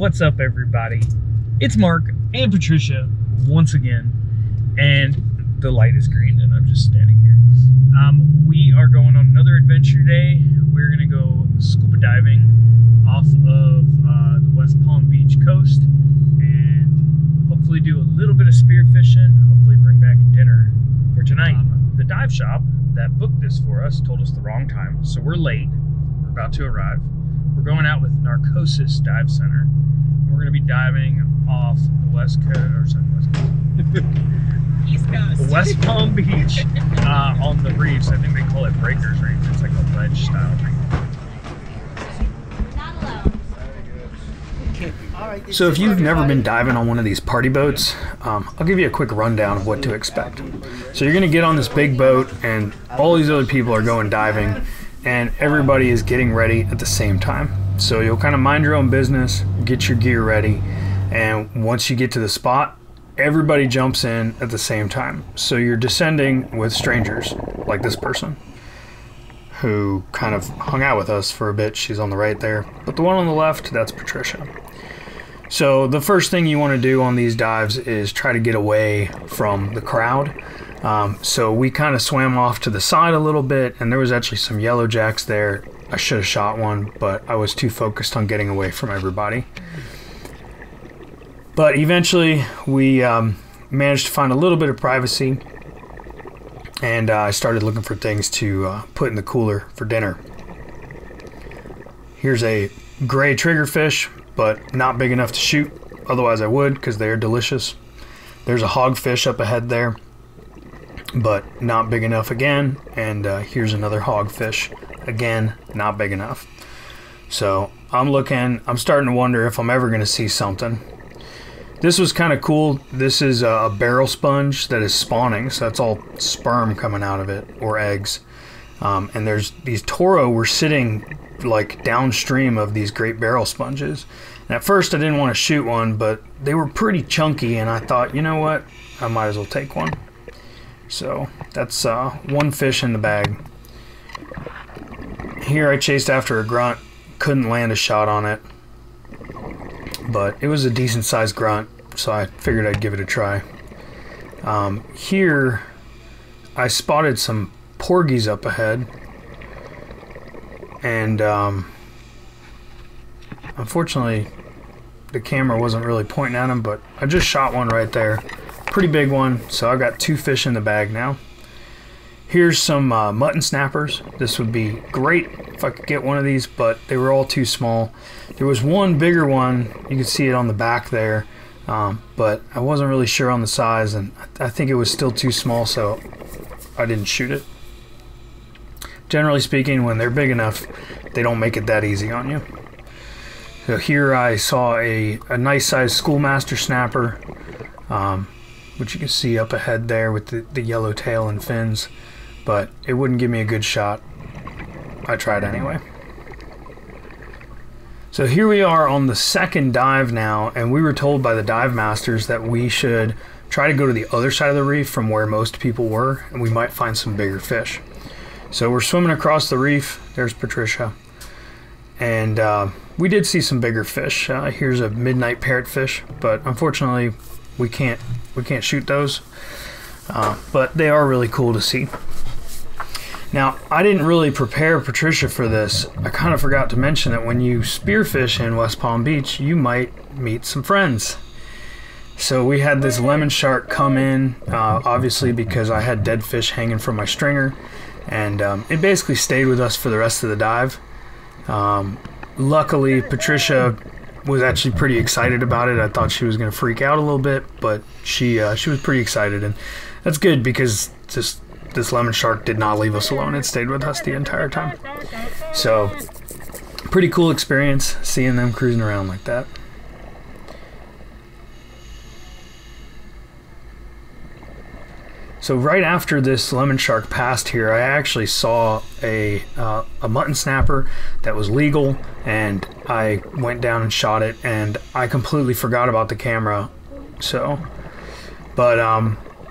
What's up, everybody? It's Mark and Patricia once again, and the light is green and I'm just standing here. We are going on another adventure today. We're gonna go scuba diving off of the West Palm Beach coast and hopefully do a little bit of spearfishing, hopefully bring back dinner for tonight. The dive shop that booked this for us told us the wrong time, so we're late. We're about to arrive. We're going out with Narcosis Dive Center. We're going to be diving off the West Coast, East Coast. West Palm Beach on the reefs. I think they call it Breakers Reef. It's like a ledge style reef. So if you've never been diving on one of these party boats, I'll give you a quick rundown of what to expect. So you're going to get on this big boat and all these other people are going diving and everybody is getting ready at the same time. So you'll kind of mind your own business, get your gear ready, and once you get to the spot, everybody jumps in at the same time. So you're descending with strangers, like this person, who kind of hung out with us for a bit. She's on the right there. But the one on the left, that's Patricia. So the first thing you want to do on these dives is try to get away from the crowd. So we kind of swam off to the side a little bit, and there was actually some yellow jacks there. I should have shot one, but I was too focused on getting away from everybody. But eventually we managed to find a little bit of privacy, and I started looking for things to put in the cooler for dinner. Here's a gray triggerfish, but not big enough to shoot. Otherwise I would, because they are delicious. There's a hogfish up ahead there, but not big enough again. And here's another hogfish, again, not big enough. So I'm starting to wonder if I'm ever going to see something. This was kind of cool. This is a barrel sponge that is spawning, so that's all sperm coming out of it, or eggs. And there's these toro were sitting like downstream of these great barrel sponges. And at first I didn't want to shoot one, but they were pretty chunky, and I thought, you know what, I might as well take one. So that's one fish in the bag. Here I chased after a grunt, couldn't land a shot on it, but it was a decent sized grunt, so I figured I'd give it a try. Here I spotted some porgies up ahead, and unfortunately the camera wasn't really pointing at them, but I just shot one right there. Pretty big one, so I got two fish in the bag now. Here's some mutton snappers. This would be great if I could get one of these, but they were all too small. There was one bigger one, you can see it on the back there, but I wasn't really sure on the size, and I think it was still too small, so I didn't shoot it. Generally speaking, when they're big enough, they don't make it that easy on you. So here I saw a nice sized schoolmaster snapper, which you can see up ahead there with the yellow tail and fins, but it wouldn't give me a good shot. I tried anyway. So here we are on the second dive now, and we were told by the dive masters that we should try to go to the other side of the reef from where most people were, and we might find some bigger fish. So we're swimming across the reef. There's Patricia, and we did see some bigger fish. Here's a midnight parrotfish, but unfortunately we can't shoot those, but they are really cool to see. Now, I didn't really prepare Patricia for this. I kind of forgot to mention that when you spearfish in West Palm Beach, you might meet some friends. So we had this lemon shark come in, obviously because I had dead fish hanging from my stringer, and it basically stayed with us for the rest of the dive. Luckily, Patricia was actually pretty excited about it. I thought she was going to freak out a little bit, but she was pretty excited, and that's good because this lemon shark did not leave us alone. It stayed with us the entire time. So pretty cool experience seeing them cruising around like that. So right after this lemon shark passed here, I actually saw a mutton snapper that was legal, and I went down and shot it, and I completely forgot about the camera. So, but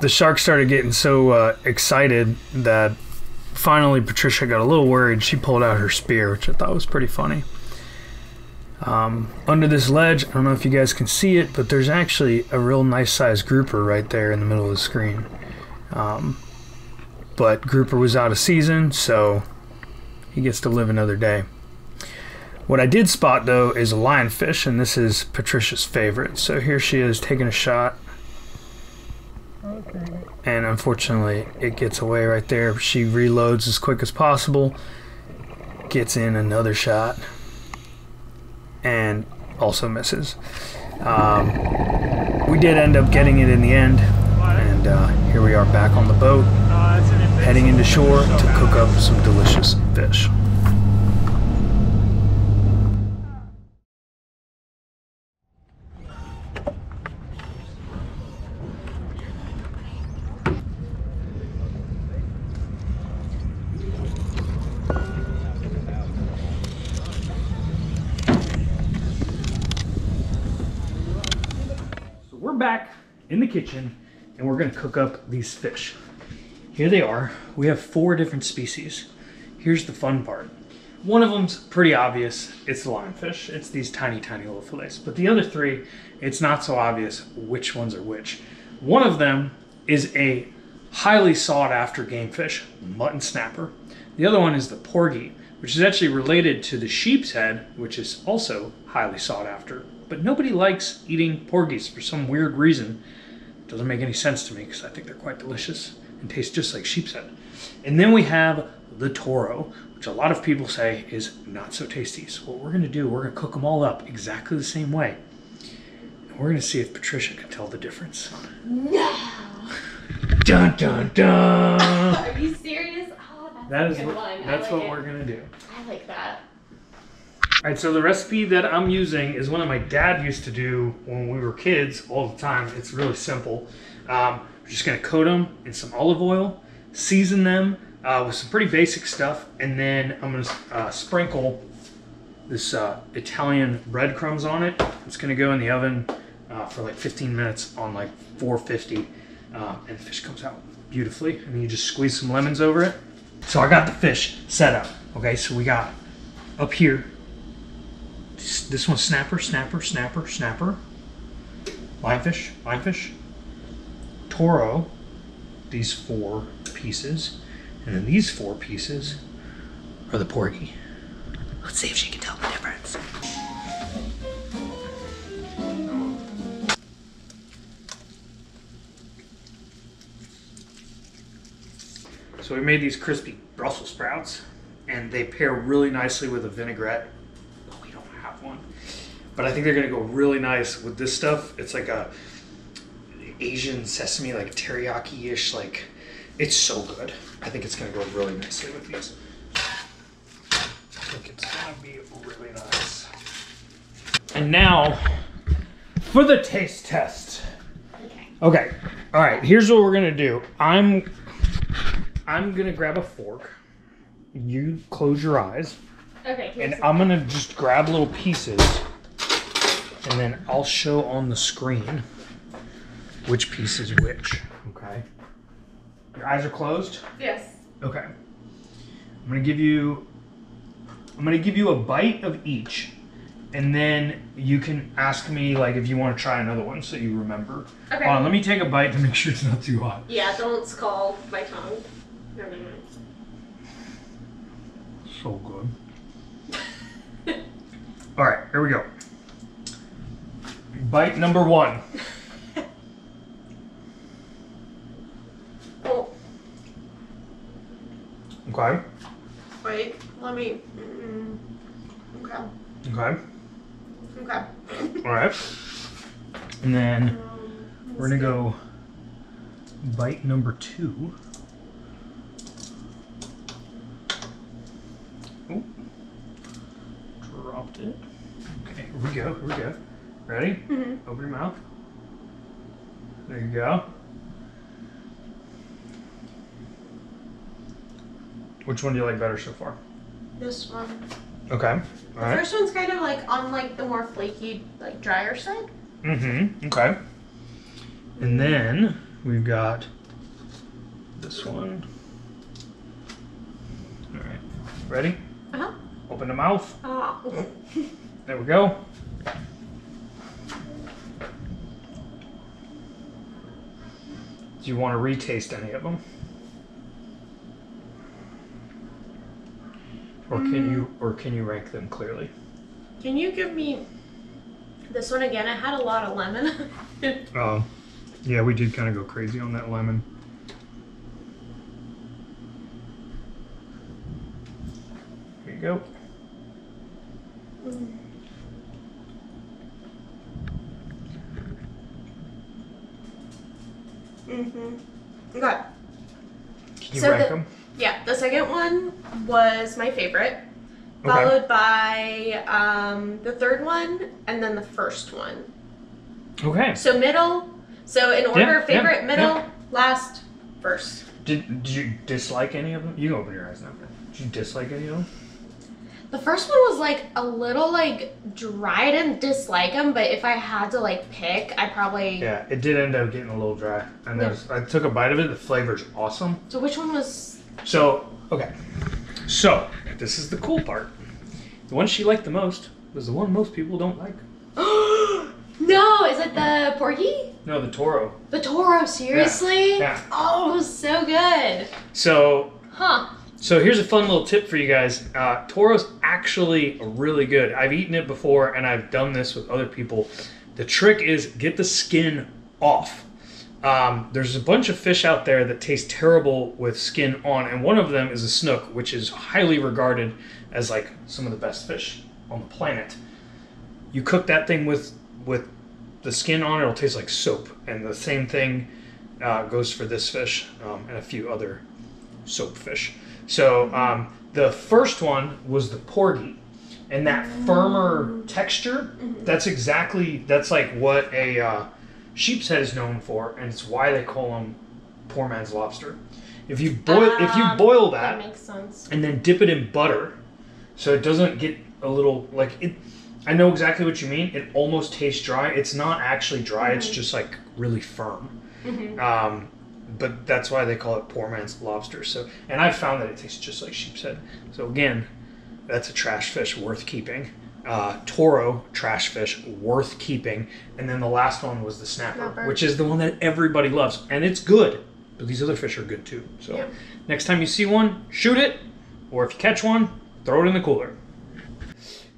the shark started getting so excited that finally Patricia got a little worried. She pulled out her spear, which I thought was pretty funny. Under this ledge, I don't know if you guys can see it, but there's actually a real nice sized grouper right there in the middle of the screen. But grouper was out of season, so he gets to live another day. What I did spot though is a lionfish, and this is Patricia's favorite. So here she is taking a shot. Okay. And unfortunately it gets away right there. She reloads as quick as possible, gets in another shot, and also misses. We did end up getting it in the end, and here we are back on the boat, heading into shore to cook up some delicious fish. We're back in the kitchen and we're gonna cook up these fish. Here they are. We have 4 different species. Here's the fun part. One of them's pretty obvious. It's the lionfish. It's these tiny, tiny little fillets. But the other 3, it's not so obvious which ones are which. One of them is a highly sought after game fish, mutton snapper. The other one is the porgy, which is actually related to the sheep's head, which is also highly sought after. But nobody likes eating porgies for some weird reason. It doesn't make any sense to me because I think they're quite delicious and taste just like sheep's head. And then we have the toro, which a lot of people say is not so tasty. So what we're gonna do, we're gonna cook them all up exactly the same way. And we're gonna see if Patricia can tell the difference. No! Dun dun dun! Are you serious? Oh, that's a good one. That's what we're gonna do. I like that. All right, so the recipe that I'm using is one that my dad used to do when we were kids all the time. It's really simple. We're just gonna coat them in some olive oil, season them with some pretty basic stuff, and then I'm gonna sprinkle this Italian breadcrumbs on it. It's gonna go in the oven for like 15 minutes on like 450, and the fish comes out beautifully. And then you just squeeze some lemons over it. So I got the fish set up. Okay, so we got up here, this one's snapper, snapper, snapper, snapper. Lionfish, lionfish. Toro, these 4 pieces. And then these 4 pieces are the porgy. Let's see if she can tell the difference. So we made these crispy Brussels sprouts, and they pair really nicely with a vinaigrette. One, but I think they're gonna go really nice with this stuff. It's like a Asian sesame, like teriyaki-ish, like it's so good. I think it's gonna go really nicely with these. I think it's gonna be really nice. And now for the taste test. Okay. All right. Here's what we're gonna do. I'm gonna grab a fork. You close your eyes. Okay. And I'm gonna just grab little pieces, and then I'll show on the screen which piece is which. Okay. Your eyes are closed? Yes. Okay. I'm gonna give you a bite of each, and then you can ask me like if you want to try another one so you remember. Okay. Hold on, let me take a bite to make sure it's not too hot. Yeah, don't scald my tongue. Never mind. So good. All right, here we go. Bite number 1. Oh. Okay. Wait, let me. Okay. Okay. Okay. All right. And then we're gonna go bite number 2. Oh. Dropped it. Okay, here we go. Here we go. Ready? Mm-hmm. Open your mouth. There you go. Which one do you like better so far? This one. Okay. All right. The first one's kind of like on like the more flaky, like drier side. Mm-hmm. Okay. And then we've got this one. All right. Ready? Uh-huh. Open the mouth. Ah. There we go. Do you want to retaste any of them? Or can you rank them clearly? Can you give me this one again? I had a lot of lemon. Oh, yeah, we did kind of go crazy on that lemon. Here you go. Okay. Can you rank them? Yeah, the second one was my favorite, Okay. followed by the third one, and then the first one. Okay. So middle. So in order, favorite, middle, yeah. last, first. Did you dislike any of them? You can open your eyes now. Did you dislike any of them? The first one was like a little like dry. I didn't dislike them, but if I had to like pick, I probably. Yeah, it did end up getting a little dry. And I took a bite of it. The flavor's awesome. So which one was? So, okay. So, this is the cool part. The one she liked the most was the one most people don't like. No, is it the porgy? No, the Toro. The Toro, seriously? Yeah. Oh, it was so good. So, Huh. So here's a fun little tip for you guys. Toro's actually really good. I've eaten it before and I've done this with other people. The trick is get the skin off. There's a bunch of fish out there that taste terrible with skin on, and one of them is a snook, which is highly regarded as like some of the best fish on the planet. You cook that thing with the skin on, it'll taste like soap, and the same thing goes for this fish and a few other soap fish. So the first one was the porgy, and that firmer texture, that's like what a sheep's head is known for, and it's why they call them poor man's lobster. If you boil that makes sense. and then dip it in butter, so it doesn't get a little like it. I know exactly what you mean. It almost tastes dry. It's not actually dry. It's just like really firm. But that's why they call it poor man's lobster. So, and I've found that it tastes just like sheep's head. So again, that's a trash fish worth keeping. Toro, trash fish, worth keeping. And then the last one was the snapper, which is the one that everybody loves. And it's good, but these other fish are good too. So next time you see one, shoot it. Or if you catch one, throw it in the cooler.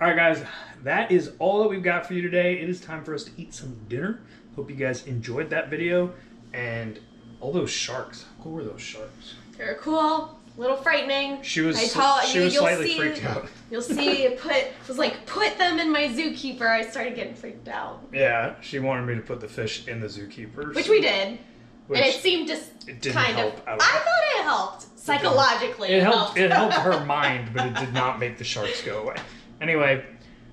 All right, guys, that is all that we've got for you today. It is time for us to eat some dinner. Hope you guys enjoyed that video. And all those sharks, how cool were those sharks? They're cool. A little frightening. She was slightly freaked out. You'll see put them in my zookeeper. I started getting freaked out. Yeah, she wanted me to put the fish in the zookeeper. Which we did. And it seemed just it didn't kind help of. at all. I thought it helped. Psychologically, it helped. It helped her mind, but it did not make the sharks go away. Anyway,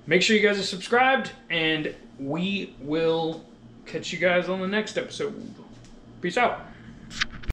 make sure you guys are subscribed, and we will catch you guys on the next episode. Peace out.